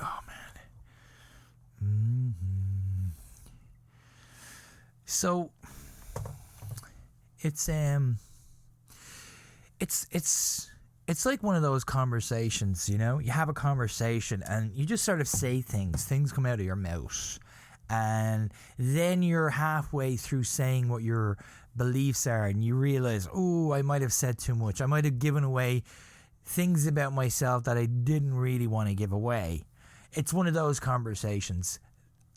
Oh man. So it's like one of those conversations, you know? You have a conversation and you just sort of say things come out of your mouth, and then you're halfway through saying what your beliefs are, and you realize, oh, I might have said too much. I might have given away things about myself that I didn't really want to give away. It's one of those conversations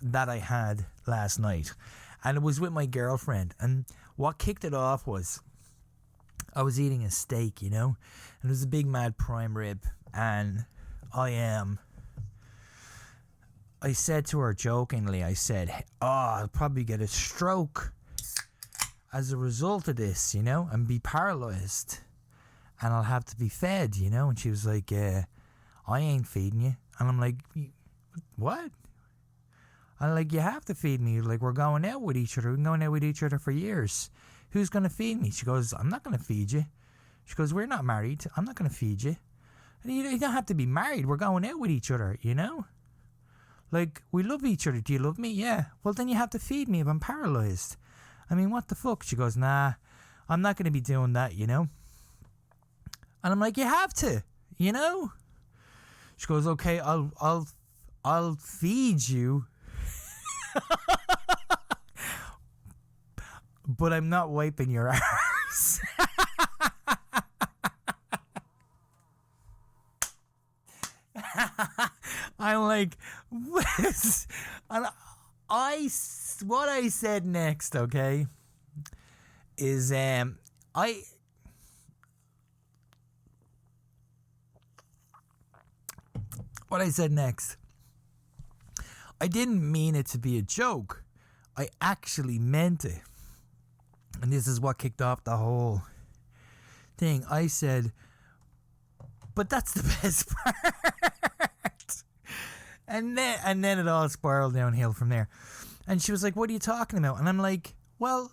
that I had last night, and it was with my girlfriend, and what kicked it off was I was eating a steak, you know, and it was a big mad prime rib, and I said to her jokingly, I said, oh, I'll probably get a stroke as a result of this, you know, and be paralysed, and I'll have to be fed, you know. And she was like, I ain't feeding you. And I'm like, what? I'm like, you have to feed me. Like, we're going out with each other. We've been going out with each other for years. Who's going to feed me? She goes, I'm not going to feed you. She goes, we're not married. I'm not going to feed you. And you don't have to be married. We're going out with each other, you know? Like, we love each other. Do you love me? Yeah. Well, then you have to feed me if I'm paralysed. I mean, what the fuck? She goes, nah, I'm not going to be doing that, you know? And I'm like, you have to, you know? She goes, okay, I'll feed you. But I'm not wiping your arse. I'm like, what? And what I said next, okay, is what I said next, I didn't mean it to be a joke. I actually meant it. And this is what kicked off the whole thing. I said, but that's the best part. And then it all spiraled downhill from there. And she was like, what are you talking about? And I'm like, well,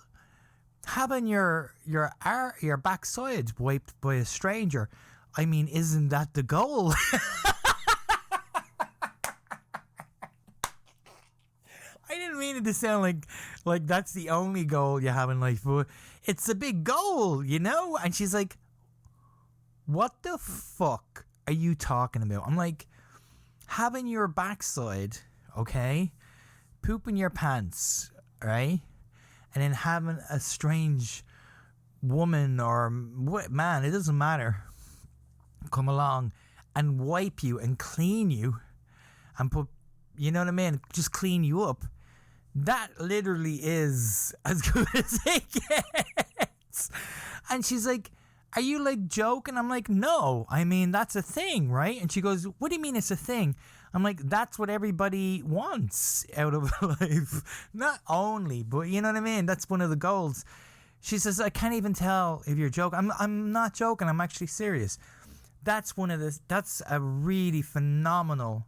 having your backside wiped by a stranger, I mean, isn't that the goal? I didn't mean it to sound like that's the only goal you have in life, but it's a big goal, you know? And she's like, what the fuck are you talking about? I'm like, having your backside, okay, pooping your pants, right? And then having a strange woman or man, it doesn't matter, come along and wipe you and clean you and put, you know what I mean, just clean you up. That literally is as good as it gets. And she's like, are you like joking? I'm like, no, I mean, that's a thing, right? And she goes, what do you mean it's a thing? I'm like, that's what everybody wants out of life. Not only, but you know what I mean? That's one of the goals. She says, I can't even tell if you're joking. I'm not joking. I'm actually serious. That's a really phenomenal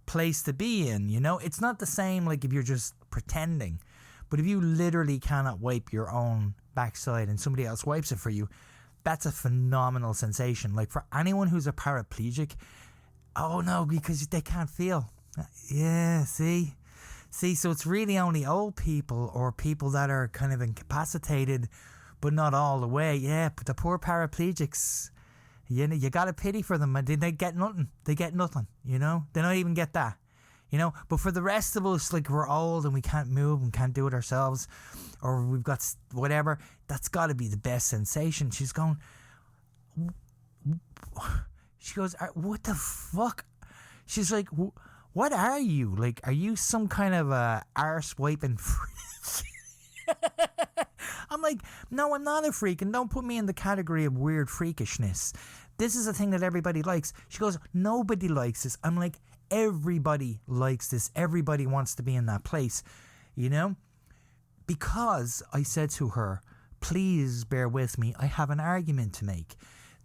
place to be in, you know? It's not the same like if you're just pretending, but if you literally cannot wipe your own backside and somebody else wipes it for you, that's a phenomenal sensation. Like for anyone who's a paraplegic, oh no, because they can't feel. Yeah, see, so it's really only old people or people that are kind of incapacitated, but not all the way. Yeah, but the poor paraplegics, you know, you got to pity for them. They get nothing. They get nothing, you know? They don't even get that, you know? But for the rest of us, like we're old and we can't move and can't do it ourselves, or we've got whatever, that's got to be the best sensation. She goes, what the fuck? She's like, what are you? Like, are you some kind of a arse wiping freak? I'm like, no, I'm not a freak, and don't put me in the category of weird freakishness. This is a thing that everybody likes. She goes, nobody likes this. I'm like, everybody likes this. Everybody wants to be in that place, you know? Because I said to her, please bear with me, I have an argument to make.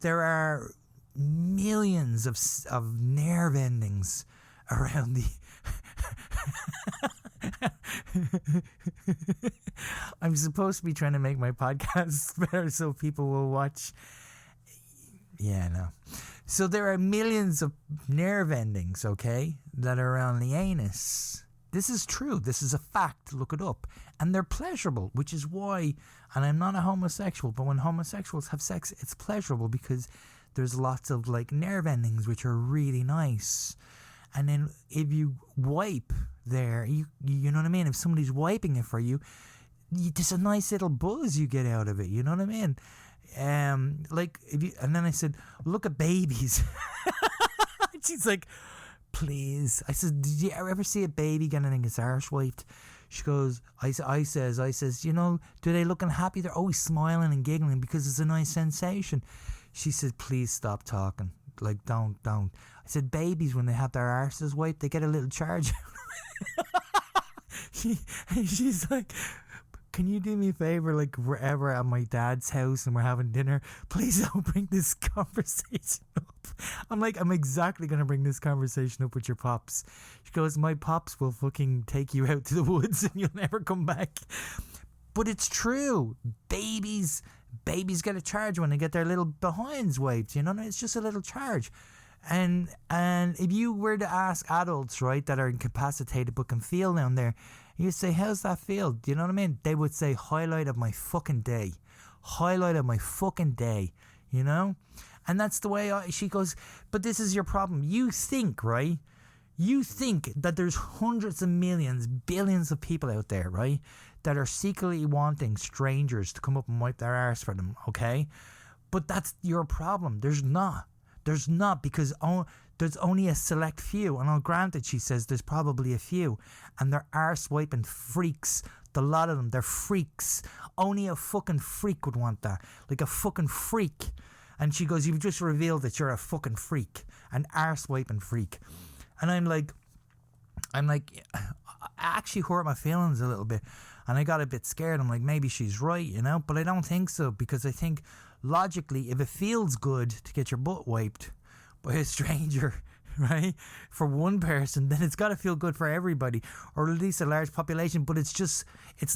There are millions of nerve endings around the... I'm supposed to be trying to make my podcast better so people will watch. Yeah, no. So there are millions of nerve endings, okay, that are around the anus. This is true. This is a fact. Look it up. And they're pleasurable, which is why, and I'm not a homosexual, but when homosexuals have sex, it's pleasurable because there's lots of like nerve endings which are really nice. And then if you wipe there, you know what I mean? If somebody's wiping it for you, there's a nice little buzz you get out of it. You know what I mean? Like if you, and then I said, look at babies. She's like, please. I said, did you ever see a baby getting its arse wiped? She goes, I says, you know, do they looking happy? They're always smiling and giggling because it's a nice sensation. She said, please stop talking. Like, don't. I said, babies, when they have their arses wiped, they get a little charge. She's like, can you do me a favor, like we're ever at my dad's house and we're having dinner, please don't bring this conversation up. I'm like, I'm exactly going to bring this conversation up with your pops. She goes, my pops will fucking take you out to the woods and you'll never come back. But it's true. Babies get a charge when they get their little behinds wiped, you know, it's just a little charge. And if you were to ask adults, right, that are incapacitated but can feel down there, you say, how's that feel? Do you know what I mean? They would say, highlight of my fucking day. Highlight of my fucking day, you know? And that's the way she goes, but this is your problem. You think, right? You think that there's hundreds of millions, billions of people out there, right? That are secretly wanting strangers to come up and wipe their arse for them, okay? But that's your problem. There's not. There's not, because there's only a select few. And granted, she says there's probably a few. And they're arse wiping freaks. The lot of them, they're freaks. Only a fucking freak would want that. Like a fucking freak. And she goes, you've just revealed that you're a fucking freak. An arse wiping freak. And I'm like, I actually hurt my feelings a little bit. And I got a bit scared. I'm like, maybe she's right, you know? But I don't think so, because I think logically, if it feels good to get your butt wiped by a stranger, right, for one person, then it's got to feel good for everybody, or at least a large population. But it's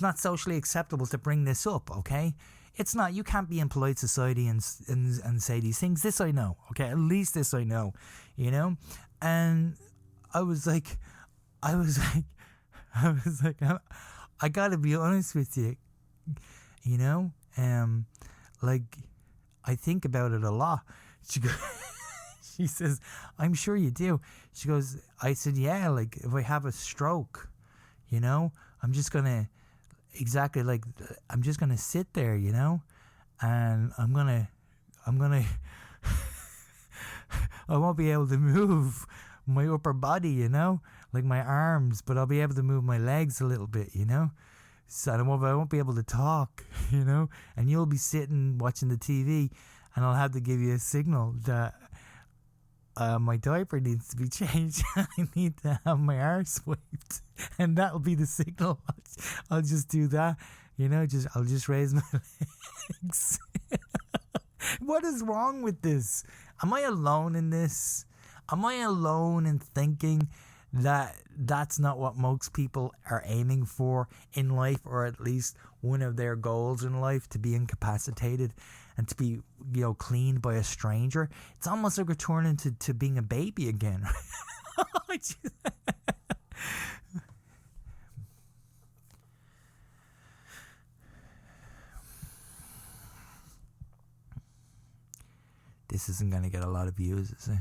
not socially acceptable to bring this up, okay? It's not. You can't be in polite society and say these things. This I know, okay? At least this I know, you know? And I was like, I gotta be honest with you, you know? Like, I think about it a lot. She says, I'm sure you do. She goes, I said, yeah, like if I have a stroke, you know, I'm just going to sit there, you know, and I'm going to, I won't be able to move my upper body, you know, like my arms, but I'll be able to move my legs a little bit, you know. So I won't be able to talk, you know, and you'll be sitting watching the TV, and I'll have to give you a signal that my diaper needs to be changed. I need to have my arse wiped, and that'll be the signal. I'll just do that, you know. I'll just raise my legs. What is wrong with this? Am I alone in this? Am I alone in thinking that that's not what most people are aiming for in life, or at least one of their goals in life, to be incapacitated and to be, you know, cleaned by a stranger? It's almost like returning to being a baby again. This isn't going to get a lot of views, is it?